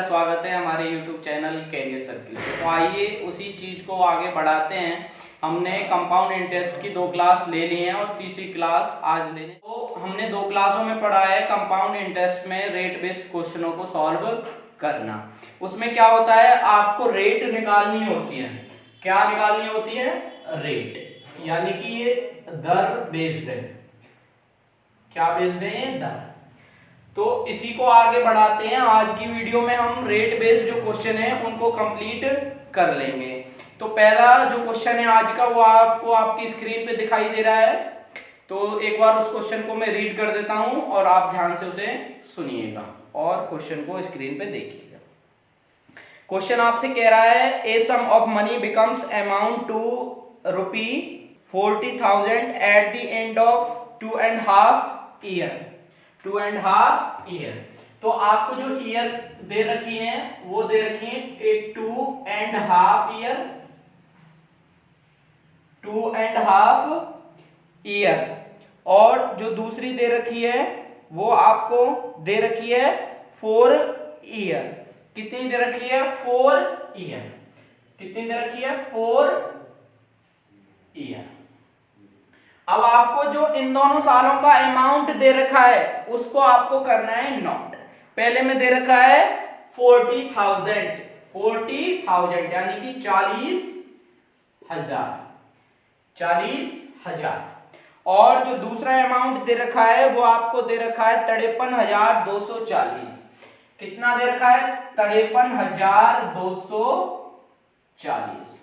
का स्वागत है हमारे YouTube चैनल कैरियर सर्किल पे। तो आइए उसी चीज़ को आगे बढ़ाते हैं। हमने कंपाउंड इंटरेस्ट की 2 क्लास ले ली हैं और तीसरी क्लास आज लेने। तो हमने 2 क्लासों में पढ़ा है कंपाउंड इंटरेस्ट में रेट बेस्ड क्वेश्चनों को सॉल्व करना। उसमें क्या होता है, आपको रेट निकालनी होती है। क्या निकालनी होती है? रेट, यानी कि ये दर बेस्ड है। क्या बेस्ड है? ये दर। तो इसी को आगे बढ़ाते हैं। आज की वीडियो में हम रेट बेस्ड जो क्वेश्चन है उनको कंप्लीट कर लेंगे। तो पहला जो क्वेश्चन है आज का वो आपको आपकी स्क्रीन पे दिखाई दे रहा है। तो एक बार उस क्वेश्चन को मैं रीड कर देता हूं और आप ध्यान से उसे सुनिएगा और क्वेश्चन को स्क्रीन पे देखिएगा। क्वेश्चन आपसे कह रहा है a sum of money becomes amount to ₹40,000 at the end of 2.5 year. 2.5 year. तो आपको जो ईयर दे रखी है वो दे रखी है 2.5 ईयर। 2.5 ईयर। और जो दूसरी दे रखी है वो आपको दे रखी है 4 ईयर। कितनी दे रखी है? 4 ईयर। कितनी दे रखी है? 4 ईयर। अब आपको जो इन दोनों सालों का अमाउंट दे रखा है उसको आपको करना है नोट। पहले में दे रखा है 40,000 यानी कि 40,000। 40,000। और जो दूसरा अमाउंट दे रखा है वो आपको दे रखा है 53,240। कितना दे रखा है? 53,240।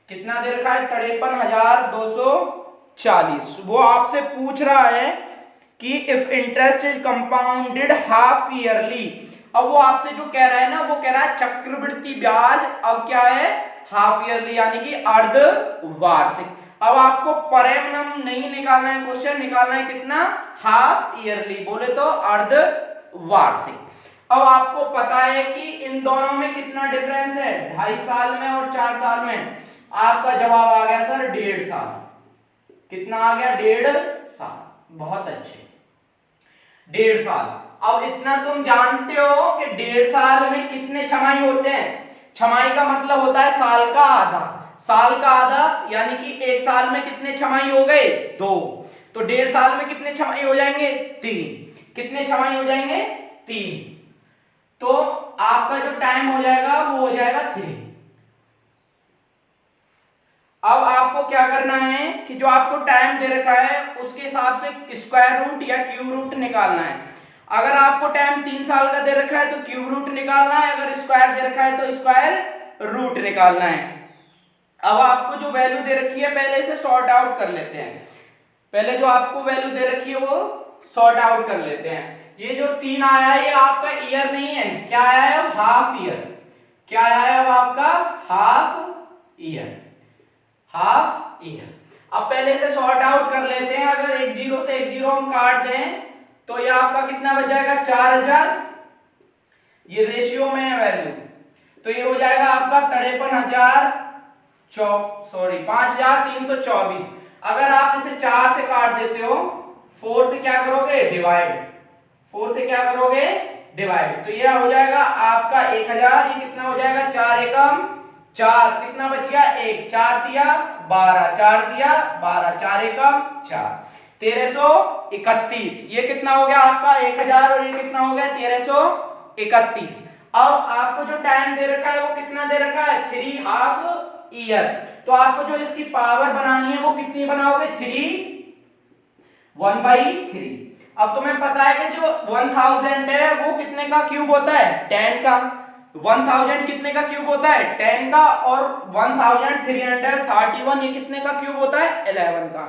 कितना दे रखा है? 53,240। वो आपसे पूछ रहा है कि if interest is compounded half yearly. अब वो आपसे जो कह रहा है ना, वो कह रहा है चक्रवृद्धि ब्याज अब क्या है? हाफ ईयरली, यानी कि अर्धवार्षिक। अब आपको पर एनम नहीं निकालना है, क्वेश्चन निकालना है कितना? हाफ ईयरली, बोले तो अर्धवार्षिक। अब आपको पता है कि इन दोनों में कितना डिफरेंस है? 2.5 साल में और 4 साल में। आपका जवाब आ गया सर 1.5 साल। कितना आ गया? 1.5 साल। बहुत अच्छे, 1.5 साल। अब इतना तुम जानते हो कि 1.5 साल में कितने छमाही होते हैं? छमाही का मतलब होता है साल का आधा। साल का आधा यानी कि 1 साल में कितने छमाही हो गए? 2। तो 1.5 साल में कितने छमाही हो जाएंगे? 3। कितने छमाही हो जाएंगे? 3। तो आपका जो टाइम हो जाएगा वो हो जाएगा 3। अब आपको क्या करना है कि जो आपको टाइम दे रखा है उसके हिसाब से स्क्वायर रूट या क्यूब रूट निकालना है। अगर आपको टाइम 3 साल का दे रखा है तो क्यूब रूट निकालना है, अगर स्क्वायर दे रखा है तो स्क्वायर रूट निकालना है। अब आपको जो वैल्यू दे रखी है पहले इसे सॉर्ट आउट कर लेते हैं। पहले जो आपको वैल्यू दे रखी है वो सॉर्ट आउट कर लेते हैं। ये जो 3 आया है ये आपका ईयर नहीं है, क्या आया है? Half year. क्या आया है अब आपका? Half year. Half year. अब पहले से सॉर्ट आउट कर लेते हैं। अगर एक जीरो से एक जीरो हम काट दें तो ये आपका कितना बच जाएगा? 4,000। ये रेशियो में है वैल्यू, तो ये हो जाएगा आपका 5,324। अगर आप इसे 4 से काट देते हो, 4 से क्या करोगे? डिवाइड। 4 से क्या करोगे? डिवाइड। तो ये हो जाएगा आपका 1,000। ये कितना हो जाएगा? 4 एकम 4। कितना बच गया? 1। 4 दिया 12, 4 दिया 12, 4 एकम 4। 1331। ये कितना हो गया आपका? 1,000 और ये कितना हो गया? 1331। अब आपको जो टाइम दे रखा है वो कितना दे रखा है? 3 हाफ ईयर। तो आपको जो इसकी पावर बनानी है वो कितनी बनाओगे? 3 1/3। अब तुम्हें पता है कि जो 1000 है वो कितने का क्यूब होता है? 10 का। 1000 कितने का क्यूब होता है? 10 का। और 1331 ये कितने का क्यूब होता है? 11 का।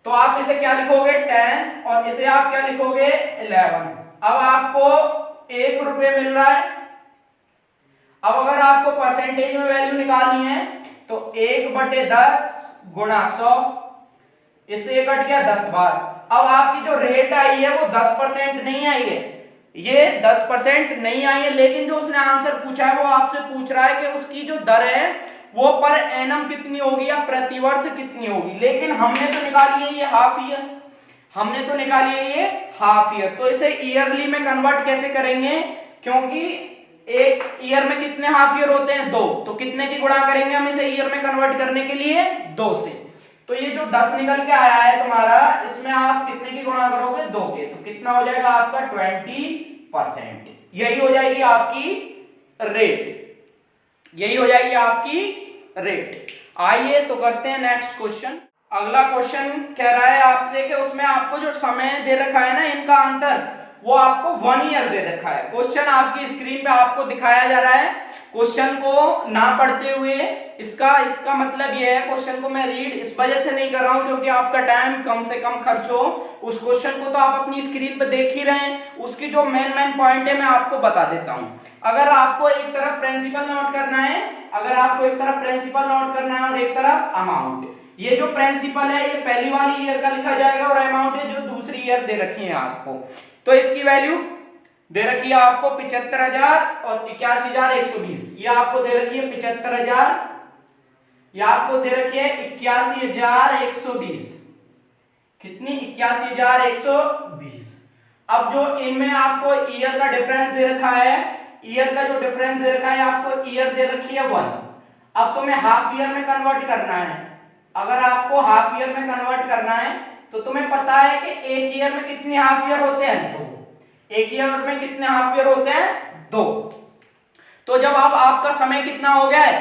तो आप इसे क्या लिखोगे? 10 और इसे आप क्या लिखोगे? 11। अब आपको 1 रुपये मिल रहा है। अब अगर आपको परसेंटेज में वैल्यू निकालनी है तो 1/10 गुणा 100। इससे कट गया 10 बार। अब आपकी जो रेट आई है वो 10% नहीं आई है, ये 10% नहीं आई है। लेकिन जो उसने आंसर पूछा है वो आपसे पूछ रहा है कि उसकी जो दर है वो पर एनम कितनी होगी या प्रतिवर्ष कितनी होगी। लेकिन हमने तो निकाली है ये हाफ ईयर। हमने तो निकाली है ये हाफ ईयर। तो इसे ईयरली में कन्वर्ट कैसे करेंगे? क्योंकि एक ईयर में कितने हाफ ईयर होते हैं? 2। तो कितने की गुणा करेंगे हम इसे ईयर में कन्वर्ट करने के लिए? 2 से। तो ये जो 10 निकल के आया है तुम्हारा, इसमें आप कितने की गुणा करोगे? 2 के। तो कितना हो जाएगा आपका? 20%। यही हो जाएगी आपकी रेट, यही हो जाएगी आपकी रेट। आइए तो करते हैं नेक्स्ट क्वेश्चन। अगला क्वेश्चन कह रहा है आपसे कि उसमें आपको जो समय दे रखा है ना, इनका अंतर, वो आपको 1 ईयर दे रखा है। क्वेश्चन आपकी स्क्रीन पे आपको दिखाया जा रहा है। क्वेश्चन को ना पढ़ते हुए इसका मतलब ये है, क्वेश्चन को मैं रीड इस वजह से नहीं कर रहा हूं क्योंकि आपका टाइम कम से कम खर्च हो। उस क्वेश्चन को तो आप अपनी स्क्रीन पे देख ही रहे हैं, उसकी जो मेन पॉइंट है मैं आपको बता देता हूं। अगर आपको एक तरफ प्रिंसिपल नोट करना है, अगर आपको एक तरफ प्रिंसिपल नोट करना है और एक तरफ अमाउंट, ये जो प्रिंसिपल है ये पहली वाली ईयर का लिखा जाएगा और अमाउंट है जो दूसरी ईयर दे रखी है आपको। तो इसकी वैल्यू दे रखी है आपको 75,000 और 81,120। ये आपको दे रखी है 75,000, ये आपको दे रखी है 81,120। कितनी? 81,120। अब जो इनमें आपको ईयर का डिफरेंस दे रखा है, ईयर का जो डिफरेंस दे रखा है आपको, ईयर दे रखी है 1। अब तुम्हें हाफ ईयर में कन्वर्ट करना है। अगर आपको हाफ ईयर में कन्वर्ट करना है तो तुम्हें पता है कि एक ईयर में कितने हाफ ईयर होते हैं? 2। एक ईयर में कितने हाफ ईयर होते हैं? 2। तो जब अब आपका समय कितना हो गया है?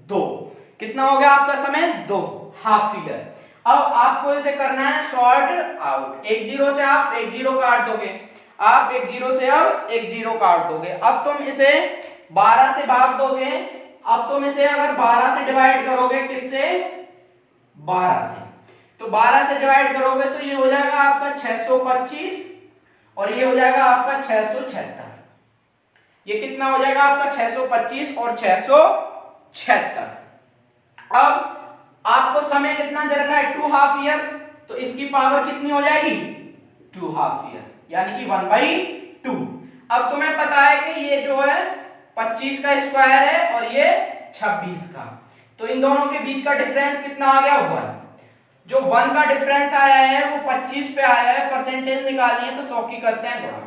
2। कितना हो गया आपका समय? 2 हाफ ईयर। अब आपको इसे करना है सॉर्ट आउट। एक जीरो से आप एक जीरो काट दोगे, आप एक जीरो से अब एक जीरो काट दोगे। अब तुम इसे 12 से भाग दोगे। अब तुम इसे अगर 12 से डिवाइड करोगे, किससे? 12 से। तो 12 से डिवाइड करोगे तो ये हो जाएगा आपका 625 और ये हो जाएगा आपका 676। ये कितना हो जाएगा आपका? 625 और 676। अब आपको समय कितना दे रखा है? 2 हाफ ईयर। तो इसकी पावर कितनी हो जाएगी? 2 हाफ ईयर, यानी कि 1/2। अब तुम्हें पता है कि ये जो है 25 का स्क्वायर है और ये 26 का, तो इन दोनों के बीच का डिफरेंस कितना आ गया? 1। जो 1 का डिफरेंस आया है वो 25 पे आया है। परसेंटेज निकालनी है तो 100 की करते हैं गुणा।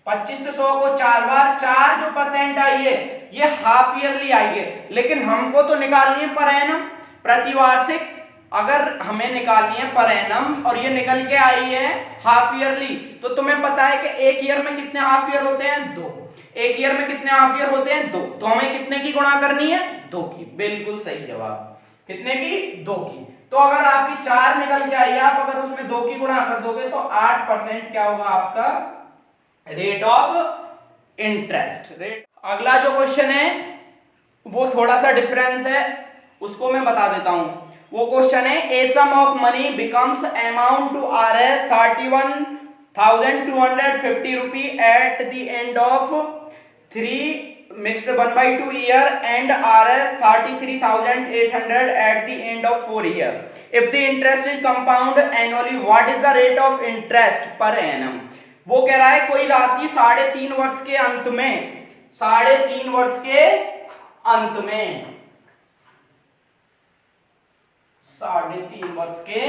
25 से 100 को 4 बार, 4 जो परसेंट आई है ये हाफ ईयरली आई है, लेकिन हमको तो निकालनी है पर एनम, प्रतिवार्षिक। अगर हमें निकालनी है पर एनम और ये निकल के आई है हाफ ईयरली, तो तुम्हें पता है कि एक ईयर में कितने हाफ ईयर होते हैं? 2। एक ईयर में कितने हाफ ईयर होते हैं? 2। तो हमें कितने की गुणा करनी है? 2 की। बिल्कुल सही जवाब। कितने की? 2 की। तो अगर आपकी 4 निकल के आई, आप अगर उसमें 2 की गुणा कर दोगे तो 8% क्या होगा आपका? Rate of interest rate. अगला जो क्वेश्चन है वो थोड़ा सा डिफरेंस है, उसको मैं बता देता हूं। वो क्वेश्चन है, a sum of money becomes amount to Rs 31,250 rupee at the end of 3 mixed 1/2 year and Rs 33,800 at the end of 4 year. If the interest is compound annually, what is the rate of interest per annum? वो कह रहा है कोई राशि 3.5 वर्ष के अंत में, 3.5 वर्ष के अंत में, 3.5 वर्ष के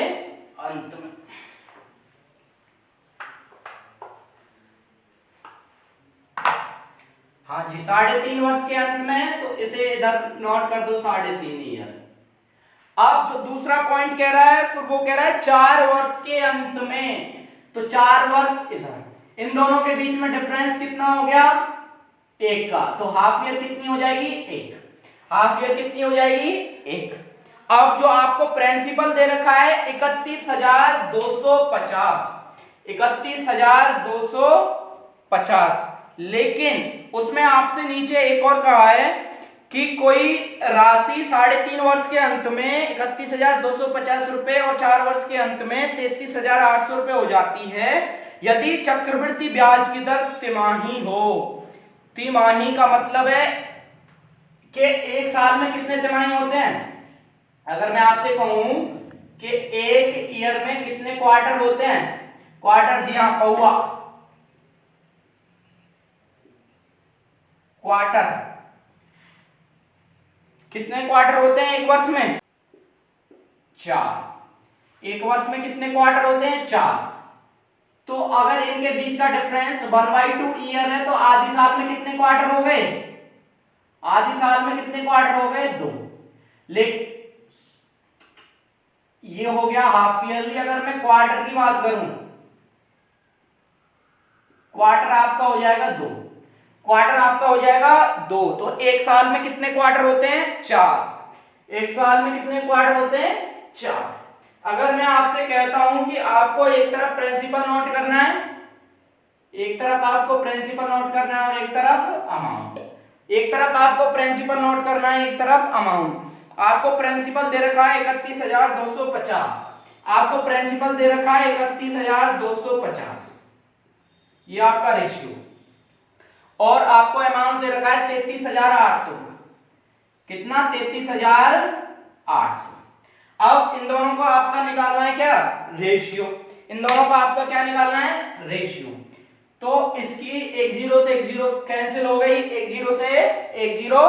अंत में, हाँ जी 3.5 वर्ष के अंत में, तो इसे इधर नोट कर दो 3.5 ईयर। अब जो दूसरा पॉइंट कह रहा है, फिर वो कह रहा है 4 वर्ष के अंत में, तो 4 वर्ष इधर, इन दोनों के बीच में डिफरेंस कितना हो गया? 1 का। तो हाफ ईयर कितनी हो जाएगी? 1। हाफ ईयर कितनी हो जाएगी? 1। अब जो आपको प्रिंसिपल दे रखा है 31,250, 31,250, लेकिन उसमें आपसे नीचे एक और कहा है कि कोई राशि 3.5 वर्ष के अंत में 31,250 रुपए और 4 वर्ष के अंत में 33,800 रुपए हो जाती है यदि चक्रवृद्धि ब्याज की दर तिमाही हो। तिमाही का मतलब है कि एक साल में कितने तिमाही होते हैं? अगर मैं आपसे कहूं कि एक ईयर में कितने क्वार्टर होते हैं? क्वार्टर, जी हां, पौवा, क्वार्टर। कितने क्वार्टर होते हैं एक वर्ष में? 4। एक वर्ष में कितने क्वार्टर होते हैं? 4। तो अगर इनके बीच का डिफरेंस 1/2 ईयर है तो आधी साल में कितने क्वार्टर हो गए? आधी साल में कितने क्वार्टर हो गए? 2। लेकिन ये हो गया हाफ ईयरली। अगर मैं क्वार्टर की बात करूं, क्वार्टर आपका हो जाएगा 2। क्वार्टर आपका हो जाएगा 2। तो एक साल में कितने क्वार्टर होते हैं? 4। एक साल में कितने क्वार्टर होते हैं? 4। अगर मैं आपसे कहता हूं कि आपको एक तरफ प्रिंसिपल नोट करना है, एक तरफ आपको प्रिंसिपल नोट करना है और एक तरफ अमाउंट। एक तरफ आपको प्रिंसिपल नोट करना है, एक तरफ अमाउंट। आपको प्रिंसिपल दे रखा है 31,250, आपको प्रिंसिपल दे रखा है 31,250, ये आपका रेशियो। और आपको अमाउंट दे रखा है 33,800। कितना? 33,800। अब इन दोनों को आपका निकालना है क्या? रेशियो। इन दोनों को आपका क्या निकालना है? रेशियो। तो इसकी एक जीरो से एक जीरो कैंसिल हो गई, एक जीरो से एक जीरो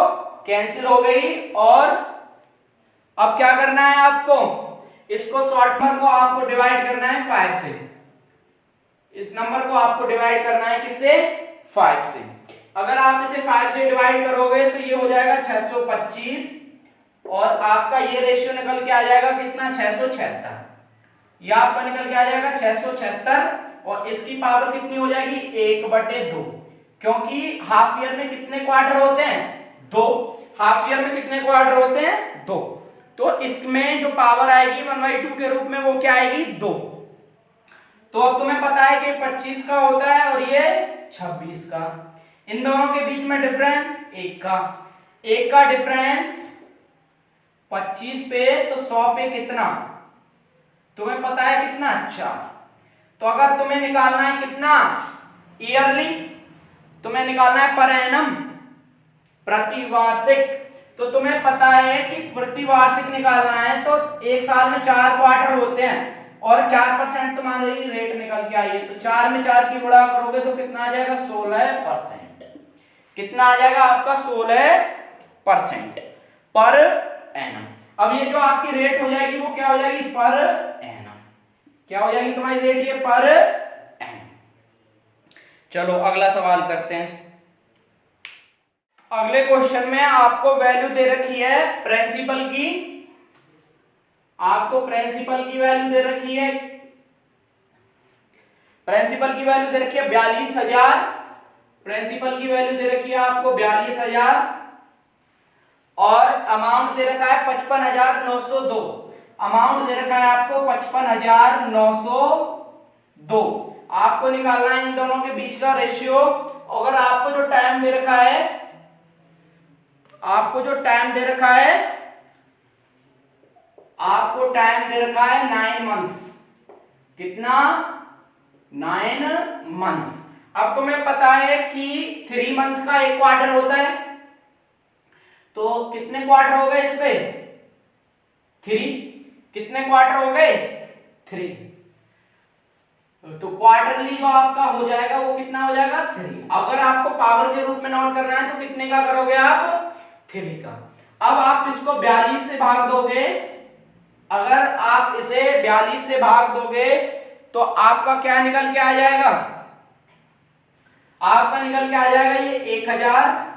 कैंसिल हो गई। और अब क्या करना है आपको? इसको शॉर्ट नंबर को आपको डिवाइड करना है 5 से। इस नंबर को आपको डिवाइड करना है किससे? 5 से। अगर आप इसे 5 से डिवाइड करोगे तो ये हो जाएगा 625 और आपका ये रेशियो निकल के आ जाएगा कितना? 676। ये आपका निकल के आ जाएगा 676 और इसकी पावर कितनी हो जाएगी? 1/2, क्योंकि हाफ ईयर में कितने क्वार्टर होते हैं? 2। हाफ ईयर में कितने क्वार्टर होते हैं? 2। तो इसमें जो पावर आएगी 1/2 के रूप में वो क्या आएगी? 2। तो अब तुम्हें पता है कि 25 का होता है और ये 26 का। इन दोनों के बीच में डिफरेंस 1 का। 1 का डिफरेंस 25 पे तो 100 पे कितना? तुम्हें पता है कितना? 4। तो अगर तुम्हें निकालना है कितना? ईयरली, तुम्हें निकालना है पर एनम, प्रतिवार्षिक। तो तुम्हें पता है कि प्रतिवार्षिक निकालना है तो एक साल में 4 क्वार्टर होते हैं और 4% तुम्हारी रेट निकल के आई है। तो 4 में 4 की गुणा करोगे तो कितना आ जाएगा? 16%। कितना आ जाएगा आपका? 16% पर एनम। अब ये जो आपकी रेट हो जाएगी वो क्या हो जाएगी? Per annum. क्या हो जाएगी तुम्हारी रेट? ये पर एनम। चलो अगला सवाल करते हैं। अगले क्वेश्चन में आपको वैल्यू दे रखी है प्रिंसिपल की। आपको प्रिंसिपल की वैल्यू दे रखी है, प्रिंसिपल की वैल्यू दे रखी है 42,000। प्रिंसिपल की वैल्यू दे रखी है आपको 42,000 और अमाउंट दे रखा है 55,902। अमाउंट दे रखा है आपको 55,902। आपको निकालना है इन दोनों के बीच का रेशियो। अगर आपको जो टाइम दे रखा है, आपको जो टाइम दे रखा है, आपको टाइम दे रखा है 9 मंथ्स। कितना? 9 मंथ्स। अब तुम्हें पता है कि 3 मंथ का एक क्वार्टर होता है, तो कितने क्वार्टर हो गए इस पे? 3। कितने क्वार्टर हो गए? 3। तो क्वार्टरली जो आपका हो जाएगा वो कितना हो जाएगा? 3। अगर आपको पावर के रूप में नोट करना है तो कितने का करोगे आप? 3 का। अब आप इसको 42 से भाग दोगे। अगर आप इसे 42 से भाग दोगे तो आपका क्या निकल के आ जाएगा? आपका निकल के आ जाएगा ये 1000,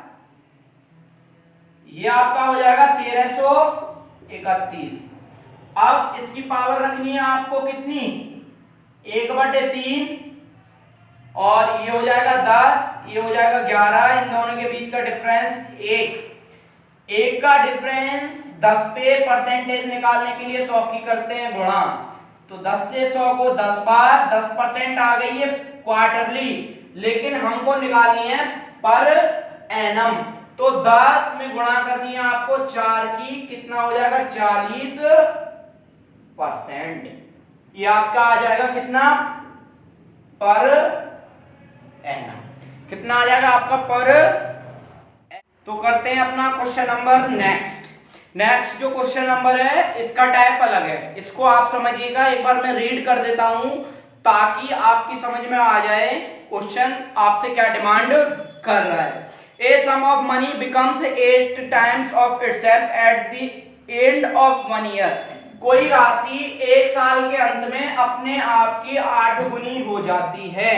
ये आपका हो जाएगा 1331। अब इसकी पावर रखनी है आपको कितनी? 1/3 और ये हो जाएगा 10, ये हो जाएगा 11। इन दोनों के बीच का डिफरेंस 1। 1 का डिफरेंस 10 पे परसेंटेज निकालने के लिए 100 की करते हैं गुणा। तो 10 से 100 को 10 बार, 10% आ गई है क्वार्टरली, लेकिन हमको निकालनी है पर एनम। तो 10 में गुणा करनी है आपको 4 की। कितना हो जाएगा? 40%। ये आपका आ जाएगा कितना? Per annum. कितना आ जाएगा आपका? पर। तो करते हैं अपना क्वेश्चन नंबर नेक्स्ट। नेक्स्ट जो क्वेश्चन नंबर है इसका टाइप अलग है, इसको आप समझिएगा। एक बार मैं रीड कर देता हूं ताकि आपकी समझ में आ जाए क्वेश्चन आपसे क्या डिमांड कर रहा है। A sum of money becomes 8 times of itself at the end of 1 year. कोई राशि एक साल के अंत में अपने आप की 8 गुनी हो जाती है।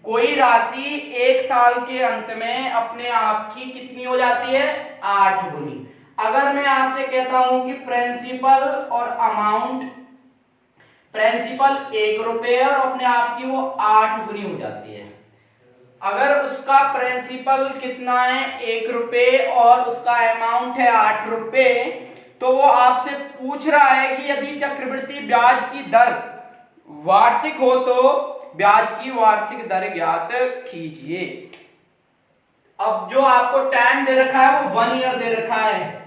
कोई राशि एक साल के अंत में अपने आप की कितनी हो जाती है? 8 गुनी। अगर मैं आपसे कहता हूं कि प्रिंसिपल और अमाउंट, प्रिंसिपल 1 रुपए और अपने आप की वो 8 गुनी हो जाती है। अगर उसका प्रिंसिपल कितना है? 1 रुपए और उसका अमाउंट है 8 रुपए, तो वो आपसे पूछ रहा है कि यदि चक्रवृद्धि ब्याज की दर वार्षिक हो तो ब्याज की वार्षिक दर ज्ञात कीजिए। अब जो आपको टाइम दे रखा है वो 1 ईयर दे रखा है।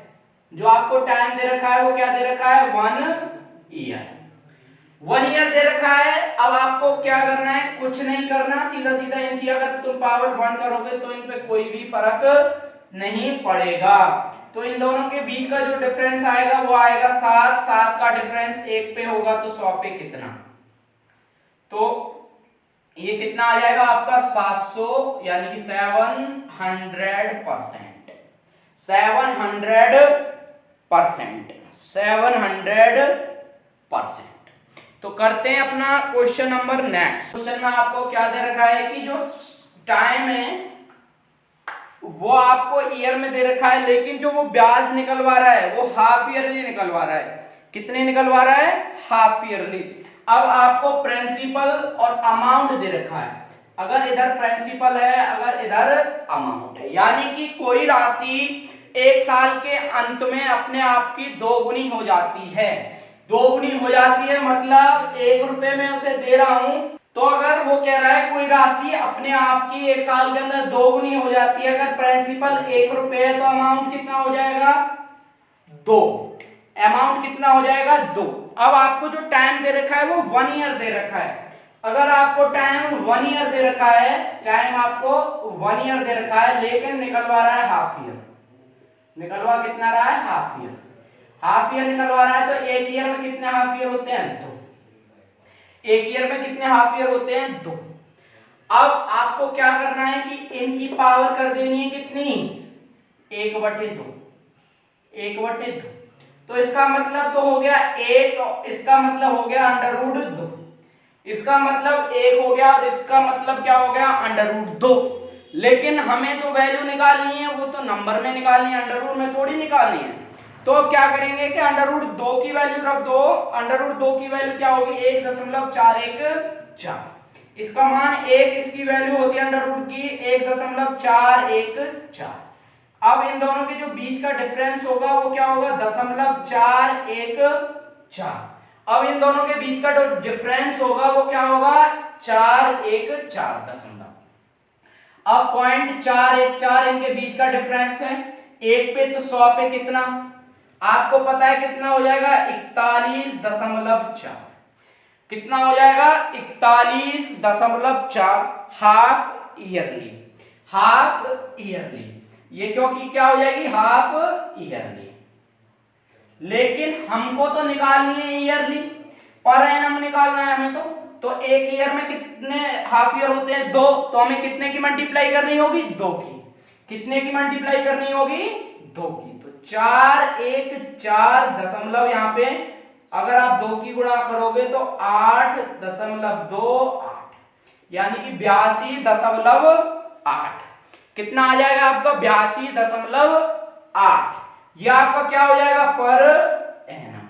जो आपको टाइम दे रखा है वो क्या दे रखा है? 1 ईयर। 1 ईयर दे रखा है। अब आपको क्या करना है? कुछ नहीं करना, सीधा सीधा इनकी अगर तुम पावर 1 करोगे तो इन पे कोई भी फर्क नहीं पड़ेगा। तो इन दोनों के बीच का जो डिफरेंस आएगा वो आएगा 7। 7 का डिफरेंस 1 पे होगा तो 100 पे कितना? तो ये कितना आ जाएगा आपका? 700, यानी कि 700%। 700%। तो करते हैं अपना क्वेश्चन नंबर नेक्स्ट। क्वेश्चन में आपको क्या दे रखा है कि जो टाइम है वो आपको ईयर में दे रखा है, लेकिन जो वो ब्याज निकलवा रहा है वो हाफ ईयरली निकलवा रहा है। कितने निकलवा रहा है? Half yearly. अब आपको प्रिंसिपल और अमाउंट दे रखा है। अगर इधर प्रिंसिपल है, अगर इधर अमाउंट है, यानी कि कोई राशि एक साल के अंत में अपने आप की 2 गुनी हो जाती है। 2 गुनी हो जाती है मतलब 1 रुपए में उसे दे रहा हूं, तो अगर वो कह रहा है कोई राशि अपने आप की एक साल के अंदर 2 गुनी हो जाती है, अगर प्रिंसिपल 1 रुपए है तो अमाउंट कितना हो जाएगा? 2। अमाउंट कितना हो जाएगा? 2। अब आपको जो टाइम दे रखा है वो 1 ईयर दे रखा है। अगर आपको टाइम 1 ईयर दे रखा है, टाइम आपको 1 ईयर दे रखा है, लेकिन निकलवा रहा है हाफ ईयर। निकलवा कितना रहा है? Half year. हाफ ईयर निकलवा रहा है तो 1 ईयर में कितने हाफ ईयर होते हैं? 2। 1 ईयर में कितने हाफ ईयर होते हैं? 2। अब आपको क्या करना है कि इनकी पावर कर देनी है कितनी? 1/2। 1/2। तो इसका मतलब तो हो गया 1, इसका मतलब हो गया √2। इसका मतलब 1 हो गया और इसका मतलब क्या हो गया? √2। लेकिन हमें जो वैल्यू निकालनी है वो तो नंबर में निकालनी है, अंडर में थोड़ी निकालनी है। तो अब क्या करेंगे कि √2 की वैल्यू रख दो। √2 की वैल्यू क्या होगी? 1.414। इसका मान 1, इसकी वैल्यू होती है √2 की 1.414। अब इन दोनों के जो बीच का डिफरेंस होगा वो क्या होगा? 0.414। अब इन दोनों के बीच का जो डिफरेंस होगा वो क्या होगा? 414 दशमलव। अब 0.414 इनके बीच का डिफरेंस है। 1 पे तो 100 पे कितना? आपको पता है कितना हो जाएगा? 41.4। कितना हो जाएगा? 41.4 हाफ ईयरली। हाफ ईयरली, ये क्योंकि क्या हो जाएगी? Half yearly. लेकिन हमको तो निकालनी है ईयरली, पर एनम निकालना है हमें। तो 1 ईयर में कितने हाफ ईयर होते हैं? 2। तो हमें कितने की मल्टीप्लाई करनी होगी? 2 की। कितने की मल्टीप्लाई करनी होगी? 2 की। तो 414 दशमलव, यहाँ पे अगर आप 2 की गुणा करोगे तो 8.28, यानी कि 82.8। कितना आ जाएगा आपका? 82.8। यह आपका क्या हो जाएगा? Per annum.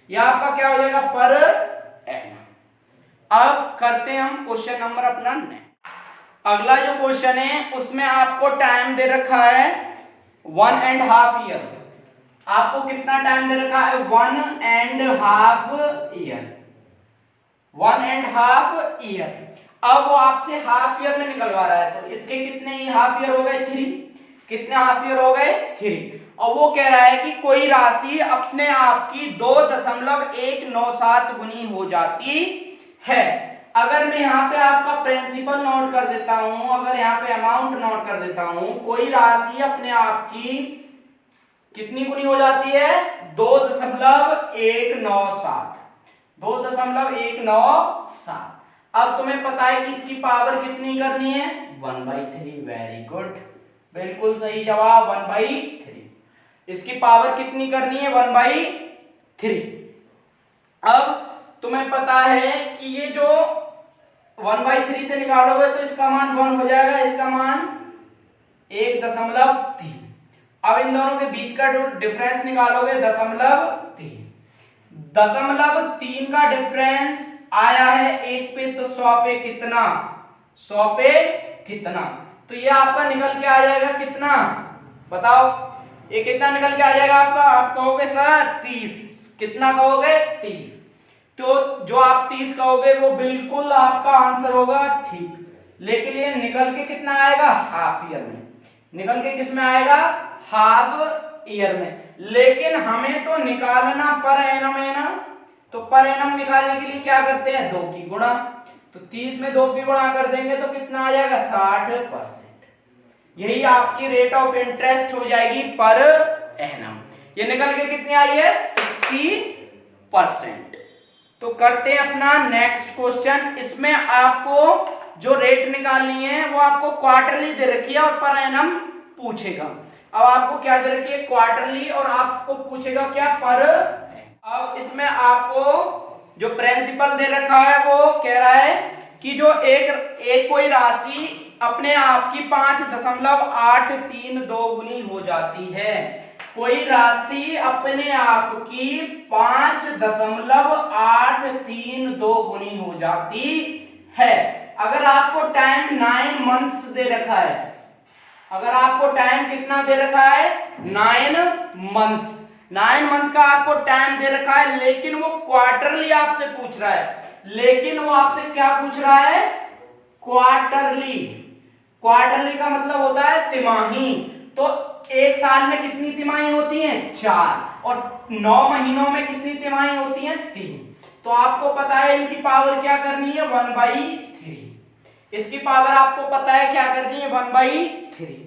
यह आपका क्या हो जाएगा? Per annum. अब करते हैं हम क्वेश्चन नंबर अपना नेक्स्ट। अगला जो क्वेश्चन है उसमें आपको टाइम दे रखा है 1.5 ईयर। आपको कितना टाइम दे रखा है? 1.5 ईयर। 1.5 ईयर। अब वो आपसे हाफ ईयर में निकलवा रहा है, तो इसके कितने ही हाफ ईयर हो गए? 3। कितने हाफ ईयर हो गए? 3। और वो कह रहा है कि कोई राशि अपने आप की 2.197 गुनी हो जाती है। अगर मैं यहाँ पे आपका प्रिंसिपल नोट कर देता हूं, अगर यहाँ पे अमाउंट नोट कर देता हूं, कोई राशि अपने आप की कितनी गुनी हो जाती है? 2.197। 2.197। अब तुम्हें पता है कि इसकी पावर कितनी करनी है? 1/3। वेरी गुड, बिल्कुल सही जवाब, 1/3। इसकी पावर कितनी करनी है? 1/3। अब तुम्हें पता है कि ये जो 1/3 से निकालोगे तो इसका मान 1 हो जाएगा, इसका मान 1.3। अब इन दोनों के बीच का जो डिफरेंस निकालोगे 0.3, 0.3 का डिफरेंस आया है 1 पे, तो 100 पे कितना, 100 पे कितना, तो ये आपका निकल के आ जाएगा कितना, बताओ ये कितना निकल के आ जाएगा आपका। आप कहोगे सर 30, कितना कहोगे 30, तो जो आप 30 कहोगे वो बिल्कुल आपका आंसर होगा ठीक, लेकिन ये निकल के कितना आएगा, हाफ ईयर में, निकल के किस में आएगा, हाफ ईयर में। लेकिन हमें तो निकालना पर एनम है ना, तो पर एनम निकालने के लिए क्या करते हैं, 2 की गुणा, तो 30 में 2 की गुणा कर देंगे तो कितना आ जाएगा, 60%। यही आपकी रेट ऑफ इंटरेस्ट हो जाएगी पर एनम। ये निकल के कितनी आई है, 60%। तो करते हैं अपना नेक्स्ट क्वेश्चन। इसमें आपको जो रेट निकालनी है वो आपको क्वार्टरली दे रखी है और पर एनम पूछेगा। अब आपको क्या दे रखी है, क्वार्टरली, और आपको पूछेगा क्या, पर। अब इसमें आपको जो प्रिंसिपल दे रखा है वो कह रहा है कि जो एक कोई राशि अपने आप की 5.832 गुनी हो जाती है, कोई राशि अपने आप की 5.832 गुनी हो जाती है। अगर आपको टाइम 9 मंथ्स दे रखा है, अगर आपको टाइम कितना दे रखा है, 9 मंथ्स, 9 मंथ का आपको टाइम दे रखा है, लेकिन वो क्वार्टरली आपसे पूछ रहा है, लेकिन वो आपसे क्या पूछ रहा है, क्वार्टरली। क्वार्टरली का मतलब होता है तिमाही। तो एक साल में कितनी तिमाही होती हैं, 4, और 9 महीनों में कितनी तिमाही होती हैं, 3। तो आपको पता है इनकी पावर क्या करनी है, 1/3। इसकी पावर आपको पता है क्या करनी है, 1/3।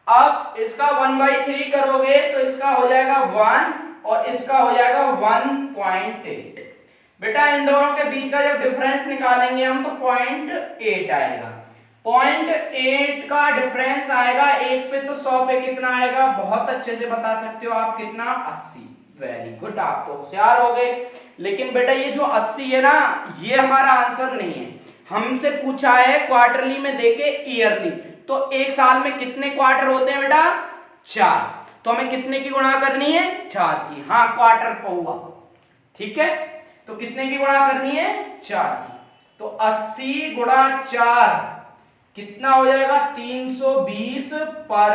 अब इसका 1/3 करोगे तो इसका हो जाएगा 1 और इसका हो जाएगा 1.8। बेटा इन दोनों के बीच का जब डिफरेंस निकालेंगे हम तो 0.8 आएगा। 0.8 का डिफरेंस आएगा 1 पे, तो 100 पे कितना आएगा, बहुत अच्छे से बता सकते हो आप, कितना, 80। वेरी गुड, आप तो होशियार हो गए। लेकिन बेटा ये जो 80 है ना, ये हमारा आंसर नहीं है, हमसे पूछा है क्वार्टरली में देके ईयरली। तो एक साल में कितने क्वार्टर होते हैं बेटा, 4, तो हमें कितने की गुणा करनी है, 4 की। हाँ क्वार्टर पौवा, ठीक है, तो कितने की गुणा करनी है, 4 की। तो 80 गुणा 4 कितना हो जाएगा, 320 पर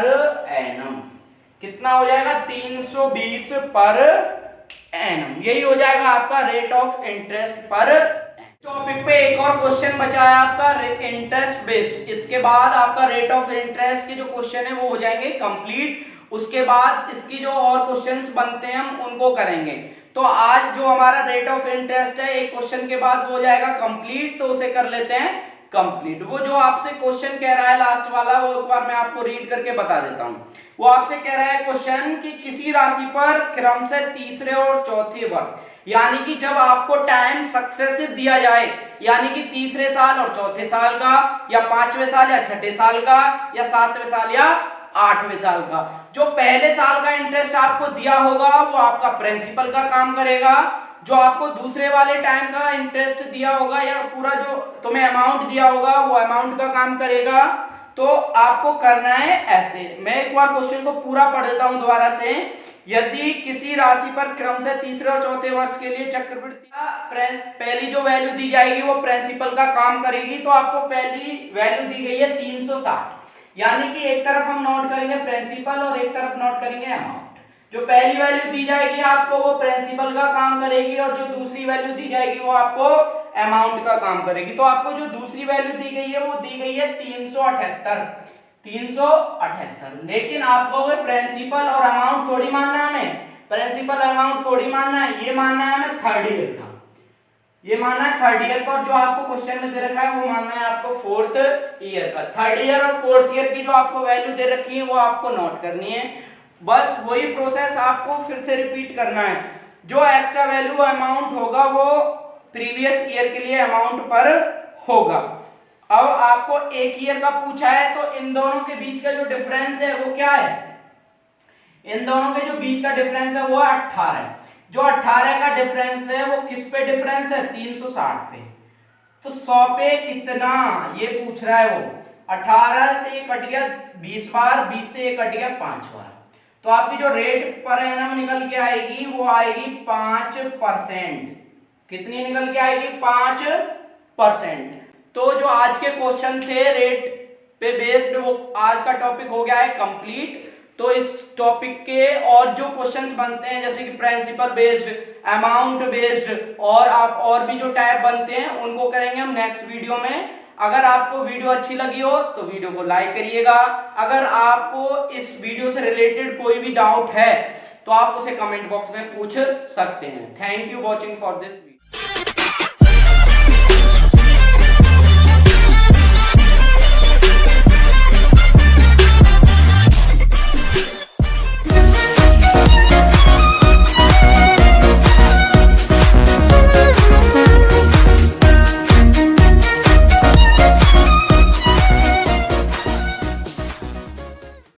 एनम। कितना हो जाएगा, 320 पर एनम। यही हो जाएगा आपका रेट ऑफ इंटरेस्ट पर। टॉपिक पे एक और क्वेश्चन बचा है आपका इंटरेस्ट बेस्ड। इसके बाद आपका रेट ऑफ इंटरेस्ट के जो क्वेश्चन है वो हो जाएंगे कंप्लीट। उसके बाद इसकी जो और क्वेश्चंस बनते हैं हम उनको करेंगे। तो आज जो हमारा रेट ऑफ इंटरेस्ट है एक क्वेश्चन के बाद वो हो जाएगा कंप्लीट, तो उसे कर लेते हैं कंप्लीट। वो जो आपसे क्वेश्चन कह रहा है लास्ट वाला, वो एक बार मैं आपको रीड करके बता देता हूं। वो आपसे कह रहा है क्वेश्चन कि किसी राशि पर क्रम से तीसरे और चौथे वर्ष, यानी कि जब आपको टाइम सक्सेसिव दिया जाए, यानी कि तीसरे साल और चौथे साल का, या 5वें साल या छठे साल का, या 7वें साल या 8वें साल का, जो पहले साल का इंटरेस्ट आपको दिया होगा वो आपका प्रिंसिपल का काम करेगा। जो आपको दूसरे वाले टाइम का इंटरेस्ट दिया होगा या पूरा जो तुम्हें अमाउंट दिया होगा वो अमाउंट का काम करेगा। तो आपको करना है ऐसे। मैं एक बार क्वेश्चन को पूरा पढ़ देता हूं दोबारा से। यदि किसी राशि पर क्रम से तीसरे और चौथे वर्ष के लिए चक्रवृद्धि पहली जो वैल्यू दी जाएगी वो प्रिंसिपल का काम करेगी। तो आपको पहली वैल्यू दी गई है 360, यानी कि एक तरफ हम नोट करेंगे प्रिंसिपल और एक तरफ नोट करेंगे अमाउंट। जो पहली वैल्यू दी जाएगी आपको वो प्रिंसिपल का काम करेगी और जो दूसरी वैल्यू दी जाएगी वो आपको अमाउंट का काम करेगी। तो आपको जो दूसरी वैल्यू दी गई है वो दी गई है 378। लेकिन आपको प्रिंसिपल और अमाउंट थोड़ी मानना है हमें, प्रिंसिपल अमाउंट थोड़ी मानना है, ये मानना है हमें थर्ड ईयर का, ये मानना है थर्ड ईयर का। और जो आपको क्वेश्चन में दे रखा है वो मानना है आपको फोर्थ ईयर का। थर्ड ईयर और फोर्थ ईयर की जो आपको वैल्यू दे रखी है वो आपको नोट करनी है। बस वही प्रोसेस आपको फिर से रिपीट करना है। जो एक्स्ट्रा वैल्यू अमाउंट होगा वो प्रीवियस ईयर के लिए अमाउंट पर होगा। अब आपको एक ईयर का पूछा है तो इन दोनों के बीच का जो डिफरेंस है वो क्या है, इन दोनों के जो बीच का डिफरेंस है वो 18 है। जो 18 का डिफरेंस है वो किस पे डिफरेंस है, 360 पे। तो 100 पे कितना ये पूछ रहा है वो, 18 से कट गया 20 बार, 20 से कट गया 5 बार, तो आपकी जो रेट पर एनम निकल के आएगी वो आएगी 5%। कितनी निकल के आएगी, 5%। तो जो आज के क्वेश्चन थे रेट पे बेस्ड, वो आज का टॉपिक हो गया है कंप्लीट। तो इस टॉपिक के और जो क्वेश्चंस बनते हैं जैसे कि प्रिंसिपल बेस्ड, अमाउंट बेस्ड और आप और भी जो टाइप बनते हैं उनको करेंगे हम नेक्स्ट वीडियो में। अगर आपको वीडियो अच्छी लगी हो तो वीडियो को लाइक करिएगा। अगर आपको इस वीडियो से रिलेटेड कोई भी डाउट है तो आप उसे कमेंट बॉक्स में पूछ सकते हैं। Thank you watching for this video.